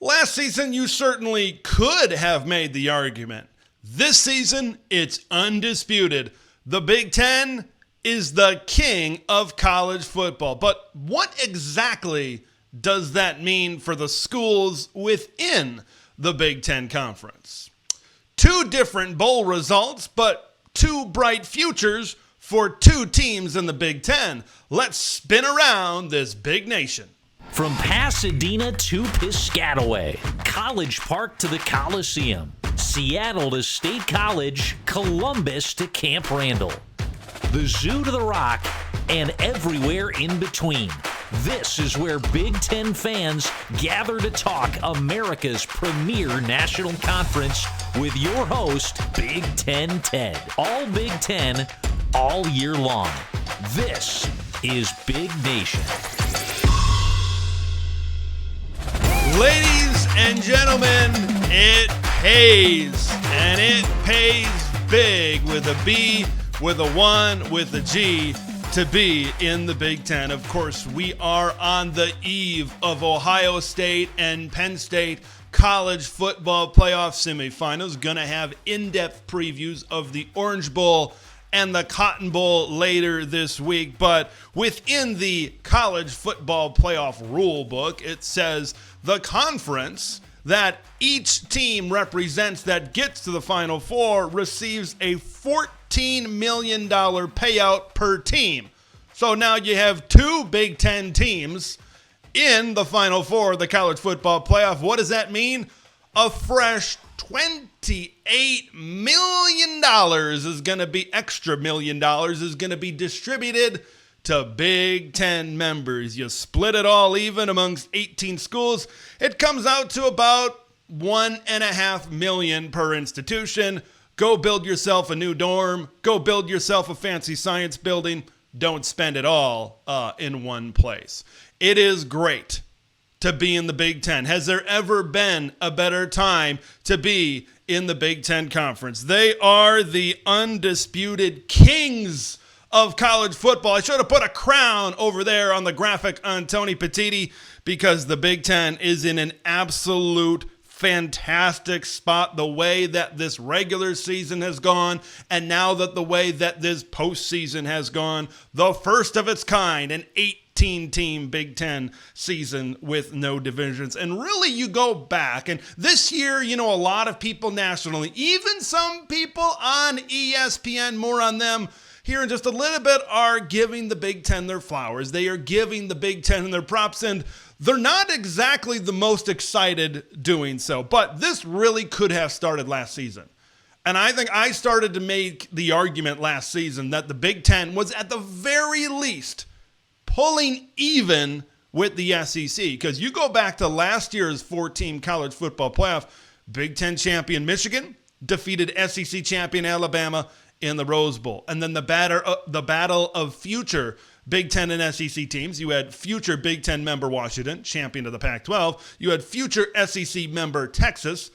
Last season, you certainly could have made the argument. This season, it's undisputed. The Big Ten is the king of college football. But what exactly does that mean for the schools within the Big Ten Conference? Two different bowl results, but two bright futures for two teams in the Big Ten. Let's spin around this big nation. From Pasadena to Piscataway, College Park to the Coliseum, Seattle to State College, Columbus to Camp Randall, the Zoo to the Rock, and everywhere in between. This is where Big Ten fans gather to talk America's premier national conference with your host, Big Ten Ted. All Big Ten, all year long. This is Big Nation. Ladies and gentlemen, it pays, and it pays big with a B, with a 1, with a G to be in the Big Ten. Of course, we are on the eve of Ohio State and Penn State college football playoff semifinals. Going to have in-depth previews of the Orange Bowl and the Cotton Bowl later this week. But within the college football playoff rule book, it says the conference that each team represents that gets to the Final Four receives a $14 million payout per team. So now you have two Big Ten teams in the Final Four of the college football playoff. What does that mean? A fresh $28 million is going to be extra $1 million is going to be distributed to Big Ten members. You split it all even amongst 18 schools. It comes out to about $1.5 million per institution. Go build yourself a new dorm. Go build yourself a fancy science building. Don't spend it all in one place. It is great to be in the Big Ten. Has there ever been a better time to be in the Big Ten Conference? They are the undisputed kings of college football. I should have put a crown over there on the graphic on Tony Petitti because the Big Ten is in an absolute fantastic spot. The way that this regular season has gone, and now that the way that this postseason has gone, the first of its kind, an 18-team Big Ten season with no divisions. And really, you go back, and this year, a lot of people nationally, even some people on ESPN, more on them here in just a little bit, are giving the Big Ten their flowers. They are giving the Big Ten their props, and they're not exactly the most excited doing so. But this really could have started last season. And I think I started to make the argument last season that the Big Ten was at the very least pulling even with the SEC. Because you go back to last year's 4-team college football playoff, Big Ten champion Michigan defeated SEC champion Alabama in the Rose Bowl. And then the battle of future Big Ten and SEC teams. You had future Big Ten member Washington, champion of the Pac-12. You had future SEC member Texas,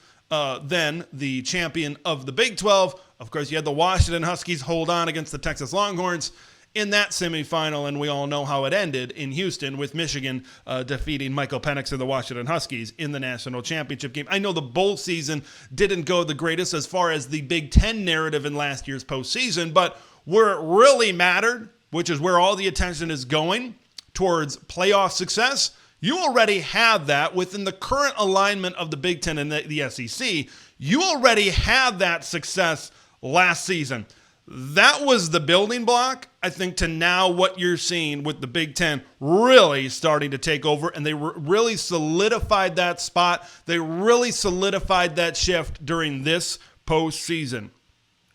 then the champion of the Big 12. Of course, you had the Washington Huskies hold on against the Texas Longhorns in that semifinal, and we all know how it ended in Houston with Michigan defeating Michael Penix and the Washington Huskies in the national championship game. I know the bowl season didn't go the greatest as far as the Big Ten narrative in last year's postseason, but where it really mattered, which is where all the attention is going towards playoff success, you already have that within the current alignment of the Big Ten and the SEC. You already had that success last season. That was the building block, I think, to now what you're seeing with the Big Ten really starting to take over, and they really solidified that spot. They really solidified that shift during this postseason.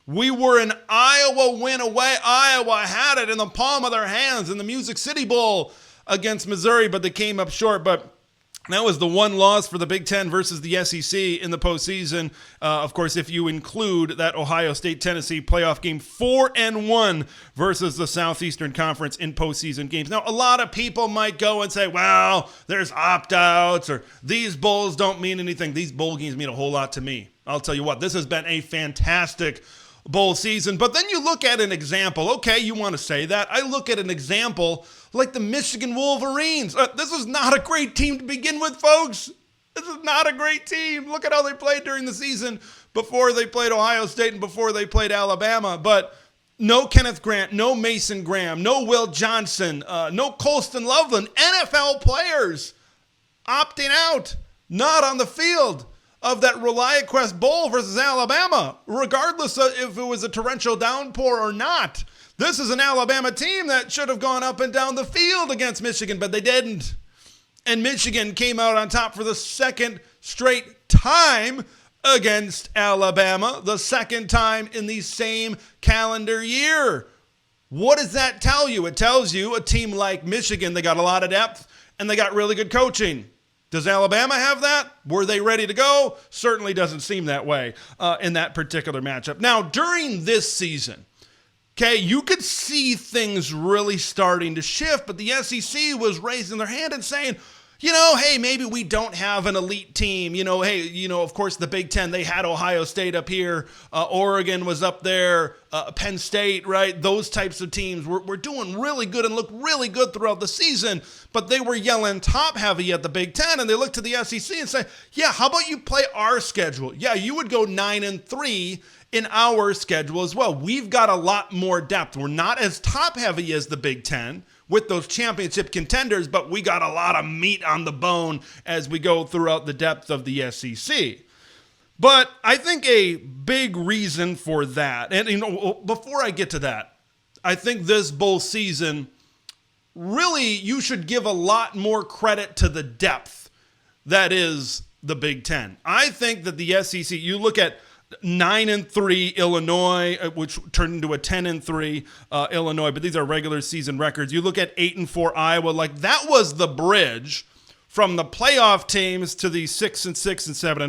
We were an Iowa win away. Iowa had it in the palm of their hands in the Music City Bowl against Missouri, but they came up short. But that was the one loss for the Big Ten versus the SEC in the postseason. Of course, if you include that Ohio State-Tennessee playoff game, 4-1 versus the Southeastern Conference in postseason games. Now, a lot of people might go and say, well, there's opt-outs, or these bowls don't mean anything. These bowl games mean a whole lot to me. I'll tell you what, this has been a fantastic bowl season. But then you look at an example. Okay, you want to say that. I look at an example like the Michigan Wolverines. This is not a great team to begin with, folks. This is not a great team. Look at how they played during the season before they played Ohio State and before they played Alabama. But no Kenneth Grant, no Mason Graham, no Will Johnson, no Colston Loveland. NFL players opting out, not on the field of that ReliaQuest Bowl versus Alabama, regardless of if it was a torrential downpour or not. This is an Alabama team that should have gone up and down the field against Michigan, but they didn't. And Michigan came out on top for the second straight time against Alabama, the second time in the same calendar year. What does that tell you? It tells you a team like Michigan, they got a lot of depth and they got really good coaching. Does Alabama have that? Were they ready to go? Certainly doesn't seem that way in that particular matchup. Now, during this season, okay, you could see things really starting to shift, but the SEC was raising their hand and saying, hey, maybe we don't have an elite team. Of course, the Big Ten, they had Ohio State up here. Oregon was up there. Penn State, right? Those types of teams were doing really good and looked really good throughout the season, but they were yelling top heavy at the Big Ten, and they looked to the SEC and say, yeah, how about you play our schedule? Yeah, you would go 9-3 in our schedule as well. We've got a lot more depth. We're not as top heavy as the Big Ten with those championship contenders, but we got a lot of meat on the bone as we go throughout the depth of the SEC. But I think a big reason for that, and before I get to that, I think this bowl season, really you should give a lot more credit to the depth that is the Big Ten. I think that the SEC, you look at 9-3 Illinois, which turned into a 10-3 Illinois, but these are regular season records. You look at 8-4 Iowa, like that was the bridge from the playoff teams to the 6-6 and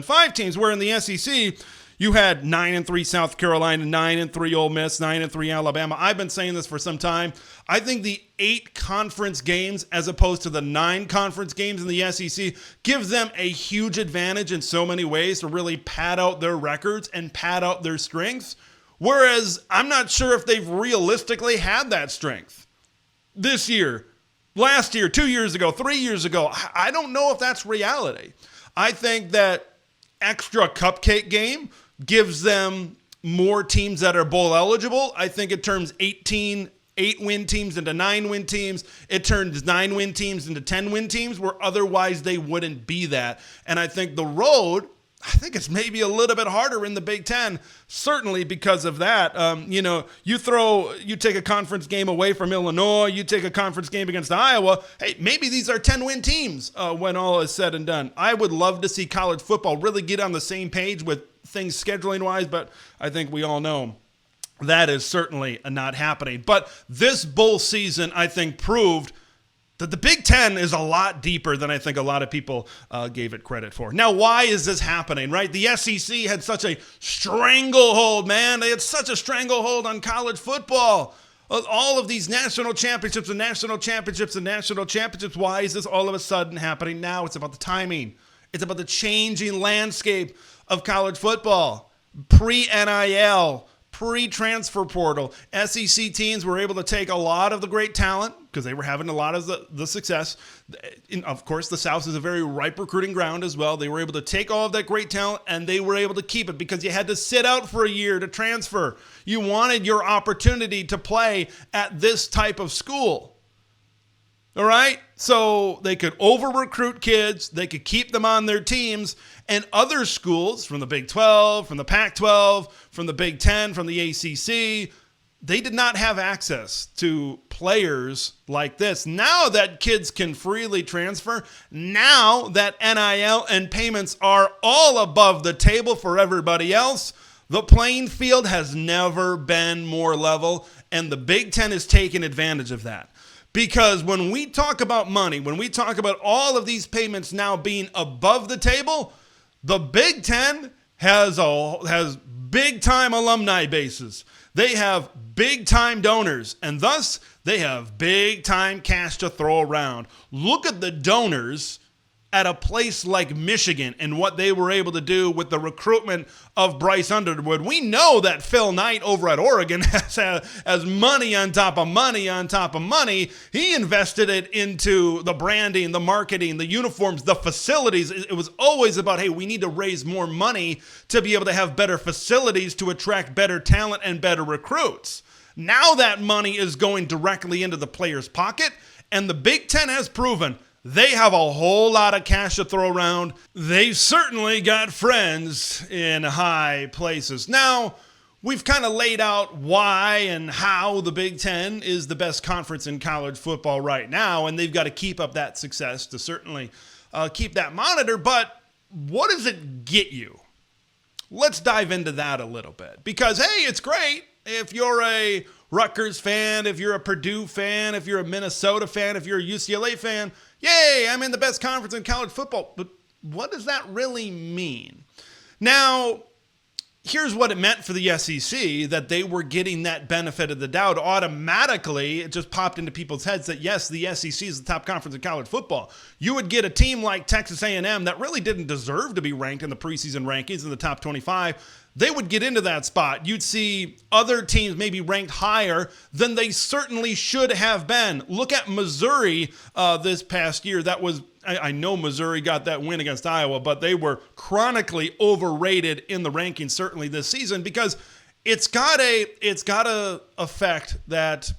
7-5 teams, where in the SEC you had 9-3 South Carolina, 9-3 Ole Miss, 9-3 Alabama. I've been saying this for some time. I think the 8 conference games as opposed to the 9 conference games in the SEC gives them a huge advantage in so many ways to really pad out their records and pad out their strengths. Whereas I'm not sure if they've realistically had that strength this year, last year, 2 years ago, 3 years ago. I don't know if that's reality. I think that extra cupcake game gives them more teams that are bowl eligible. I think it turns 8-win teams into 9-win teams. It turns 9-win teams into 10-win teams where otherwise they wouldn't be that. And I think the road, I think it's maybe a little bit harder in the Big Ten, certainly because of that. You take a conference game away from Illinois, you take a conference game against Iowa. Hey, maybe these are 10-win teams when all is said and done. I would love to see college football really get on the same page with things scheduling-wise, but I think we all know that is certainly not happening. But this bowl season, I think, proved that the Big Ten is a lot deeper than I think a lot of people gave it credit for. Now, why is this happening, right? The SEC had such a stranglehold, man. They had such a stranglehold on college football. All of these national championships and national championships and national championships. Why is this all of a sudden happening now? It's about the timing. It's about the changing landscape of college football. Pre-NIL, pre-transfer portal, SEC teams were able to take a lot of the great talent because they were having a lot of the success. Of course, the South is a very ripe recruiting ground as well. They were able to take all of that great talent and they were able to keep it because you had to sit out for a year to transfer. You wanted your opportunity to play at this type of school. All right? So they could over-recruit kids. They could keep them on their teams. And other schools from the Big 12, from the Pac-12, from the Big 10, from the ACC, they did not have access to players like this. Now that kids can freely transfer, now that NIL and payments are all above the table for everybody else, the playing field has never been more level, and the Big 10 is taking advantage of that. Because when we talk about money, when we talk about all of these payments now being above the table, the Big Ten has big-time alumni bases. They have big-time donors, and thus they have big-time cash to throw around. Look at the donors at a place like Michigan and what they were able to do with the recruitment of Bryce Underwood. We know that Phil Knight over at Oregon has money on top of money on top of money. He invested it into the branding, the marketing, the uniforms, the facilities. It was always about, hey, we need to raise more money to be able to have better facilities to attract better talent and better recruits. Now that money is going directly into the player's pocket, and the Big Ten has proven they have a whole lot of cash to throw around. They've certainly got friends in high places. Now, we've kind of laid out why and how the Big Ten is the best conference in college football right now, and they've got to keep up that success to certainly keep that monitor. But what does it get you? Let's dive into that a little bit. Because, hey, it's great if you're a Rutgers fan, if you're a Purdue fan, if you're a Minnesota fan, if you're a UCLA fan. Yay, I'm in the best conference in college football. But what does that really mean? Now, here's what it meant for the SEC, that they were getting that benefit of the doubt. Automatically, it just popped into people's heads that, yes, the SEC is the top conference in college football. You would get a team like Texas A&M that really didn't deserve to be ranked in the preseason rankings in the top 25. They would get into that spot. You'd see other teams maybe ranked higher than they certainly should have been. Look at Missouri this past year. That was, I know Missouri got that win against Iowa, but they were chronically overrated in the rankings certainly this season, because it's got a effect that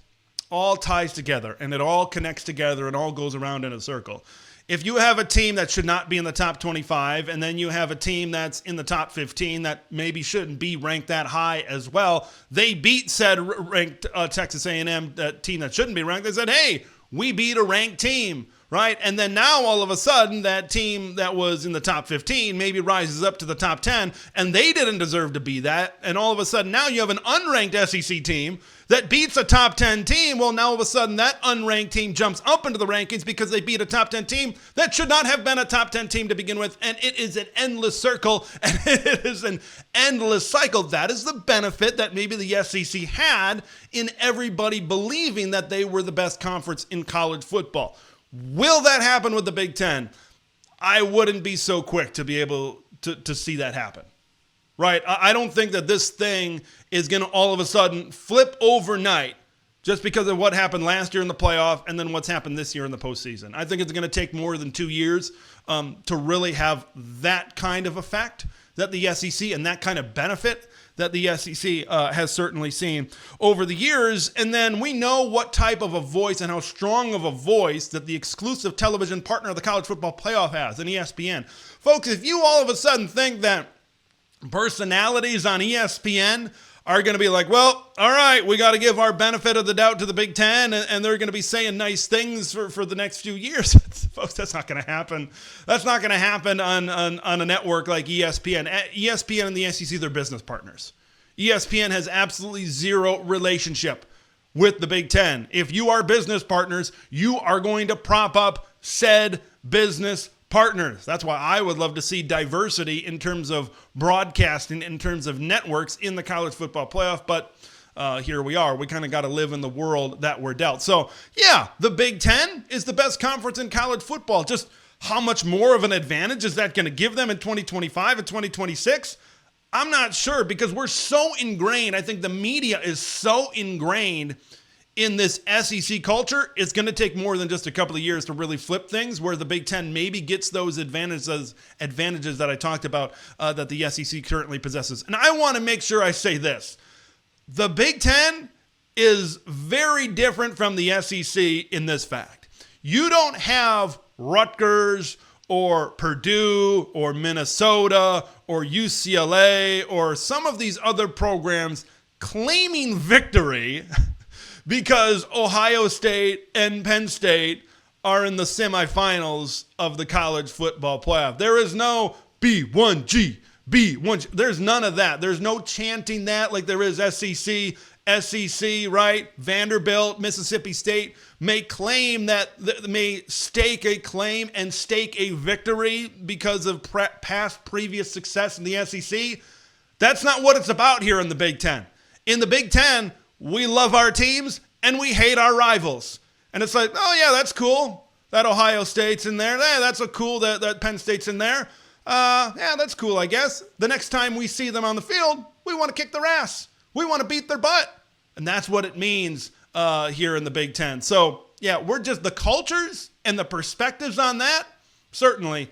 all ties together and it all connects together and all goes around in a circle. If you have a team that should not be in the top 25, and then you have a team that's in the top 15 that maybe shouldn't be ranked that high as well, they beat said ranked Texas A&M, that team that shouldn't be ranked. They said, hey, we beat a ranked team, right? And then now all of a sudden that team that was in the top 15 maybe rises up to the top 10, and they didn't deserve to be that. And all of a sudden now you have an unranked SEC team that beats a top 10 team. Well, now all of a sudden that unranked team jumps up into the rankings because they beat a top 10 team that should not have been a top 10 team to begin with. And it is an endless circle, and it is an endless cycle. That is the benefit that maybe the SEC had in everybody believing that they were the best conference in college football. Will that happen with the Big Ten? I wouldn't be so quick to be able to see that happen. Right? I don't think that this thing is going to all of a sudden flip overnight just because of what happened last year in the playoff and then what's happened this year in the postseason. I think it's going to take more than 2 years to really have that kind of effect that the SEC and that kind of benefit that the SEC has certainly seen over the years. And then we know what type of a voice and how strong of a voice that the exclusive television partner of the college football playoff has, in ESPN. Folks, if you all of a sudden think that personalities on ESPN are going to be like, well, all right, we got to give our benefit of the doubt to the Big Ten, and they're going to be saying nice things for the next few years. Folks, that's not going to happen. That's not going to happen on a network like ESPN. ESPN and the SEC, they're business partners. ESPN has absolutely zero relationship with the Big Ten. If you are business partners, you are going to prop up said business partners. That's why I would love to see diversity in terms of broadcasting, in terms of networks in the college football playoff. But here we are. We kind of got to live in the world that we're dealt. So, yeah, the Big Ten is the best conference in college football. Just how much more of an advantage is that going to give them in 2025 and 2026? I'm not sure, because we're so ingrained. I think the media is so ingrained in this SEC culture. It's going to take more than just a couple of years to really flip things, where the Big Ten maybe gets those advantages that I talked about that the SEC currently possesses. And I want to make sure I say this. The Big Ten is very different from the SEC in this fact. You don't have Rutgers or Purdue or Minnesota or UCLA or some of these other programs claiming victory because Ohio State and Penn State are in the semifinals of the college football playoff. There is no B1G, B1G. There's none of that. There's no chanting that like there is SEC, right? Vanderbilt, Mississippi State may claim that, may stake a claim and stake a victory because of past previous success in the SEC. That's not what it's about here in the Big Ten. In the Big Ten, we love our teams and we hate our rivals. And it's like, oh yeah, that's cool. that Ohio State's in there. That's a cool that Penn State's in there. Yeah, that's cool, I guess. The next time we see them on the field, we want to kick their ass. We want to beat their butt. And that's what it means here in the Big Ten. So, yeah, we're just the cultures and the perspectives on that, certainly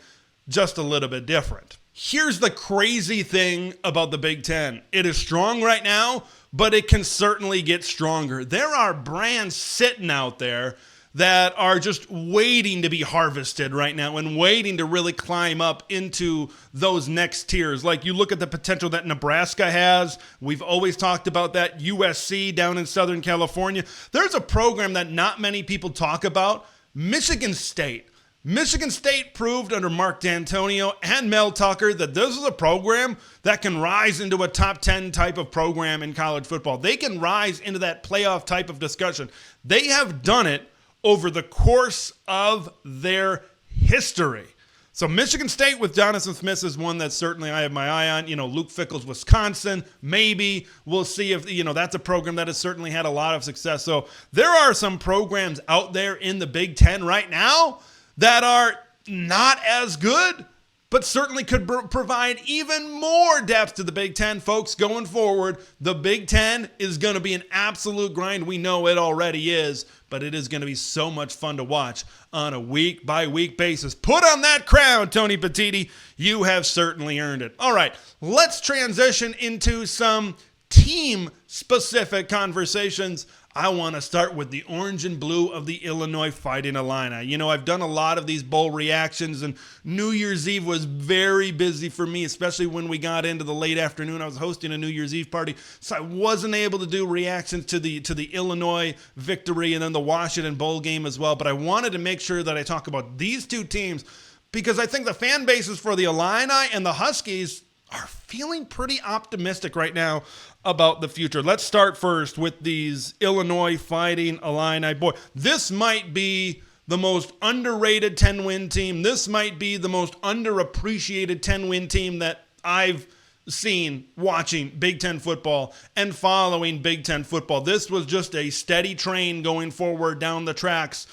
just a little bit different. Here's the crazy thing about the Big Ten. It is strong right now, but it can certainly get stronger. There are brands sitting out there that are just waiting to be harvested right now and waiting to really climb up into those next tiers. Like you look at the potential that Nebraska has. We've always talked about that. USC down in Southern California. There's a program that not many people talk about. Michigan State. Michigan State proved under Mark D'Antonio and Mel Tucker that this is a program that can rise into a top 10 type of program in college football. They can rise into that playoff type of discussion. They have done it over the course of their history. So Michigan State with Jonathan Smith is one that certainly I have my eye on. Luke Fickell's Wisconsin, maybe. We'll see if, that's a program that has certainly had a lot of success. So there are some programs out there in the Big Ten right now that are not as good, but certainly could provide even more depth to the Big Ten. Folks, going forward, the Big Ten is going to be an absolute grind. We know it already is, but it is going to be so much fun to watch on a week-by-week basis. Put on that crown, Tony Petitti. You have certainly earned it. All right, let's transition into some team-specific conversations. I want to start with the orange and blue of the Illinois Fighting Illini. I've done a lot of these bowl reactions, and New Year's Eve was very busy for me, especially when we got into the late afternoon. I was hosting a New Year's Eve party, so I wasn't able to do reactions to the Illinois victory and then the Washington Bowl game as well. But I wanted to make sure that I talk about these two teams because I think the fan bases for the Illini and the Huskies are feeling pretty optimistic right now about the future. Let's start first with these Illinois Fighting Illini. Boy, this might be the most underrated 10-win team. This might be the most underappreciated 10-win team that I've seen watching Big Ten football and following Big Ten football. This was just a steady train going forward down the tracks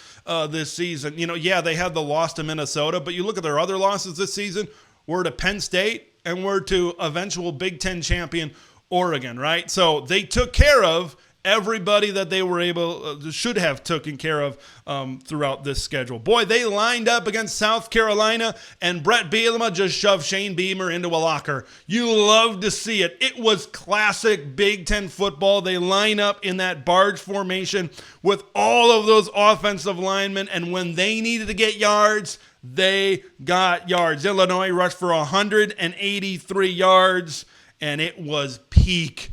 this season. They had the loss to Minnesota, but you look at their other losses this season, we're to Penn State and we're to eventual Big Ten champion Oregon, right? So they took care of everybody that they were should have taken care of throughout this schedule. Boy, they lined up against South Carolina, and Brett Bielema just shoved Shane Beamer into a locker. You love to see it. It was classic Big Ten football. They line up in that barge formation with all of those offensive linemen, and when they needed to get yards, they got yards. Illinois rushed for 183 yards, and it was peak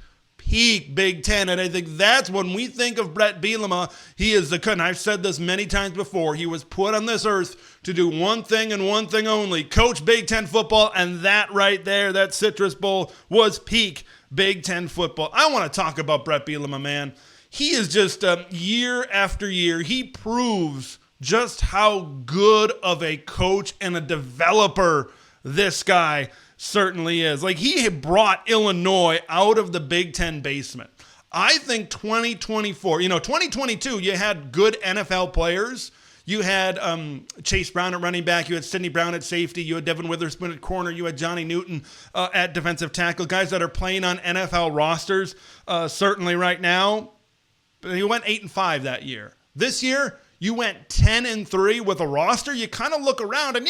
Big Ten. And I think that's when we think of Brett Bielema, he is and I've said this many times before, he was put on this earth to do one thing and one thing only, coach Big Ten football, and that right there, that Citrus Bowl, was peak Big Ten football. I want to talk about Brett Bielema, man. He is just, year after year, he proves just how good of a coach and a developer this guy certainly is. Like, he had brought Illinois out of the Big Ten basement. I think 2024, 2022, you had good NFL players. You had Chase Brown at running back. You had Sidney Brown at safety. You had Devin Witherspoon at corner. You had Johnny Newton at defensive tackle. Guys that are playing on NFL rosters certainly right now. You went 8-5 that year. This year, you went 10-3 with a roster. You kind of look around, and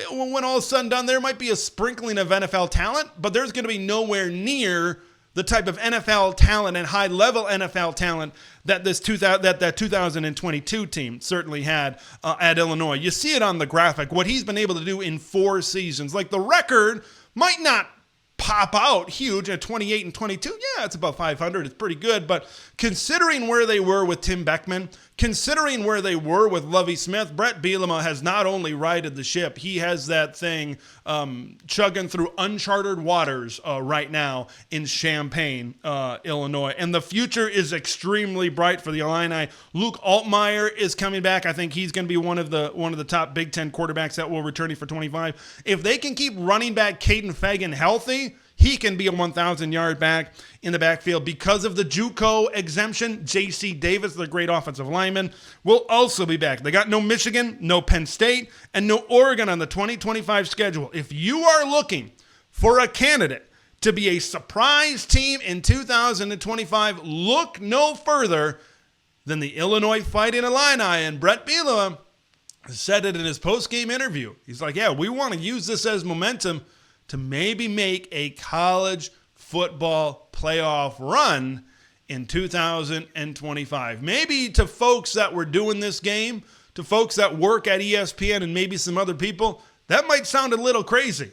when all is said and done, there might be a sprinkling of NFL talent, but there's going to be nowhere near the type of NFL talent and high-level NFL talent that that 2022 team certainly had at Illinois. You see it on the graphic, what he's been able to do in 4 seasons. Like, the record might not pop out huge at 28-22. Yeah, it's about 500. It's pretty good. But considering where they were with Tim Beckman, considering where they were with Lovie Smith, Brett Bielema has not only righted the ship, he has that thing chugging through uncharted waters right now in Champaign, Illinois. And the future is extremely bright for the Illini. Luke Altmaier is coming back. I think he's going to be one of the top Big Ten quarterbacks that will return for 25. If they can keep running back Caden Fagan healthy, he can be a 1,000-yard back in the backfield. Because of the JUCO exemption, J.C. Davis, the great offensive lineman, will also be back. They got no Michigan, no Penn State, and no Oregon on the 2025 schedule. If you are looking for a candidate to be a surprise team in 2025, look no further than the Illinois Fighting Illini. And Brett Bielema said it in his post-game interview. He's like, yeah, we want to use this as momentum to maybe make a college football playoff run in 2025. Maybe to folks that were doing this game, to folks that work at ESPN and maybe some other people, that might sound a little crazy.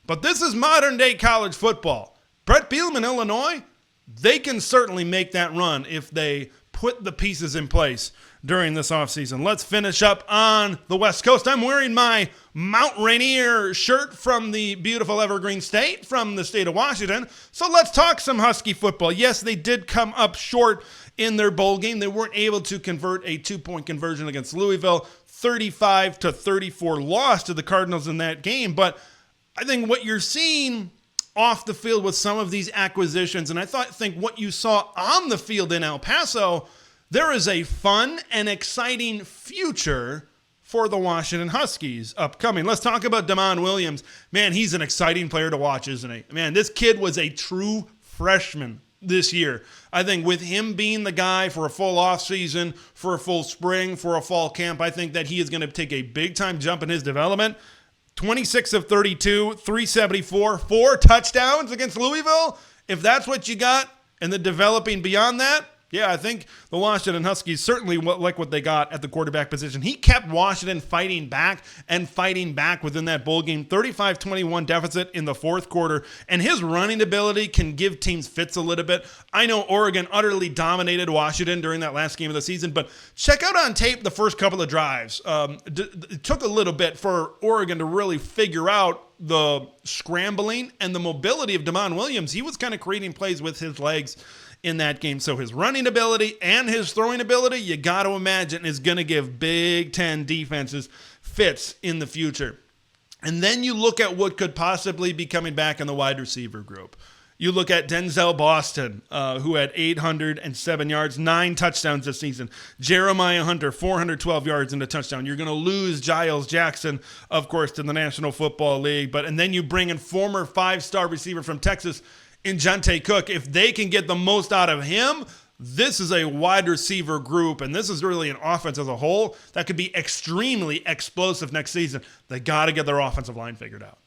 But this is modern-day college football. Brett Bielema in Illinois, they can certainly make that run if they put the pieces in place during this offseason. Let's finish up on the West Coast. I'm wearing my Mount Rainier shirt from the beautiful Evergreen State, from the state of Washington. So let's talk some Husky football. Yes, they did come up short in their bowl game. They weren't able to convert a 2-point conversion against Louisville. 35-34 loss to the Cardinals in that game. But I think what you're seeing off the field with some of these acquisitions, and I think what you saw on the field in El Paso, there is a fun and exciting future for the Washington Huskies upcoming. Let's talk about Damon Williams. Man, he's an exciting player to watch, isn't he? Man, this kid was a true freshman this year. I think with him being the guy for a full offseason, for a full spring, for a fall camp, I think that he is going to take a big-time jump in his development. 26 of 32, 374, 4 touchdowns against Louisville. If that's what you got and the developing beyond that, yeah, I think the Washington Huskies certainly like what they got at the quarterback position. He kept Washington fighting back within that bowl game. 35-21 deficit in the fourth quarter, and his running ability can give teams fits a little bit. I know Oregon utterly dominated Washington during that last game of the season, but check out on tape the first couple of drives. It took a little bit for Oregon to really figure out the scrambling and the mobility of Damon Williams. He was kind of creating plays with his legs in that game. So his running ability and his throwing ability, you got to imagine, is going to give Big Ten defenses fits in the future. And then you look at what could possibly be coming back in the wide receiver group. You look at Denzel Boston, who had 807 yards, 9 touchdowns this season. Jeremiah Hunter, 412 yards and a touchdown. You're going to lose Giles Jackson, of course, to the National Football League. And then you bring in former 5-star receiver from Texas, in Jonte Cook. If they can get the most out of him, this is a wide receiver group, and this is really an offense as a whole that could be extremely explosive next season. They got to get their offensive line figured out.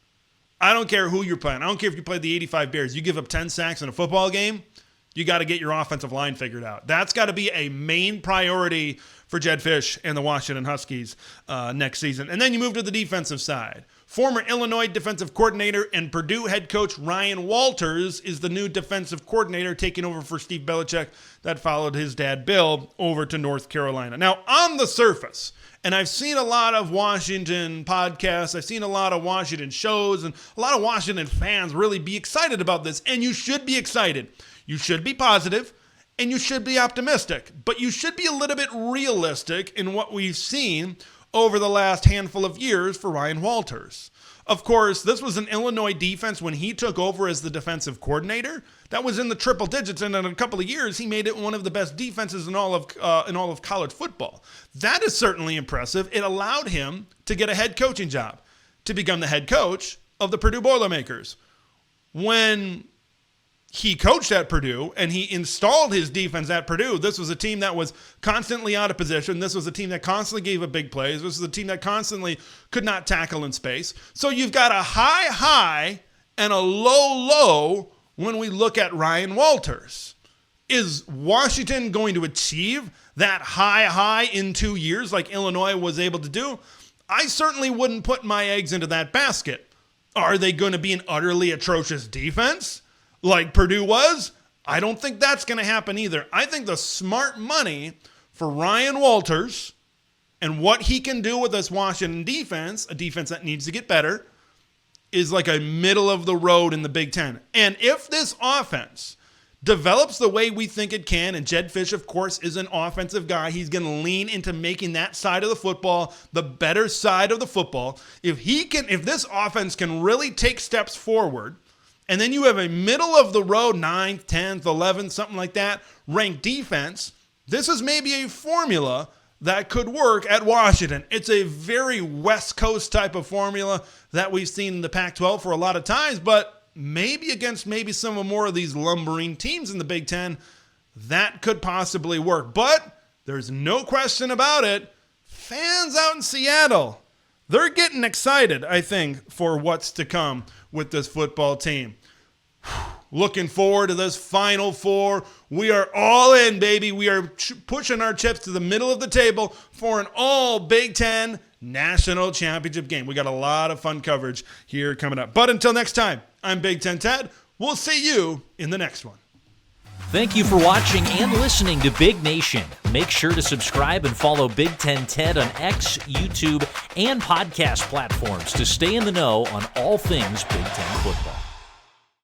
I don't care who you're playing. I don't care if you play the 85 Bears. You give up 10 sacks in a football game, you got to get your offensive line figured out. That's got to be a main priority for Jed Fish and the Washington Huskies next season. And then you move to the defensive side. Former Illinois defensive coordinator and Purdue head coach Ryan Walters is the new defensive coordinator, taking over for Steve Belichick that followed his dad Bill over to North Carolina. Now, on the surface, and I've seen a lot of Washington podcasts, I've seen a lot of Washington shows, and a lot of Washington fans really be excited about this, and you should be excited. You should be positive, and you should be optimistic, but you should be a little bit realistic in what we've seen over the last handful of years for Ryan Walters. Of course, this was an Illinois defense when he took over as the defensive coordinator that was in the triple digits, and in a couple of years, he made it one of the best defenses in all of college football. That is certainly impressive. It allowed him to get a head coaching job, to become the head coach of the Purdue Boilermakers. When he coached at Purdue and he installed his defense at Purdue, this was a team that was constantly out of position. This was a team that constantly gave up big plays. This was a team that constantly could not tackle in space. So you've got a high and a low when we look at Ryan Walters. Is Washington going to achieve that high in 2 years like Illinois was able to do? I certainly wouldn't put my eggs into that basket. Are they going to be an utterly atrocious defense like Purdue was? I don't think that's going to happen either. I think the smart money for Ryan Walters and what he can do with this Washington defense, a defense that needs to get better, is like a middle of the road in the Big Ten. And if this offense develops the way we think it can, and Jed Fish, of course, is an offensive guy, he's going to lean into making that side of the football the better side of the football. If this offense can really take steps forward and then you have a middle of the road 9th, 10th, 11th, something like that, ranked defense, this is maybe a formula that could work at Washington. It's a very West Coast type of formula that we've seen in the Pac-12 for a lot of times, but maybe against maybe some more of these lumbering teams in the Big Ten, that could possibly work. But there's no question about it. Fans out in Seattle, they're getting excited, I think, for what's to come with this football team. Looking forward to this Final Four. We are all in, baby. We are pushing our chips to the middle of the table for an all Big Ten national championship game. We got a lot of fun coverage here coming up. But until next time, I'm Big Ten Ted. We'll see you in the next one. Thank you for watching and listening to Big Nation. Make sure to subscribe and follow Big Ten Ted on X, YouTube, and podcast platforms to stay in the know on all things Big Ten football.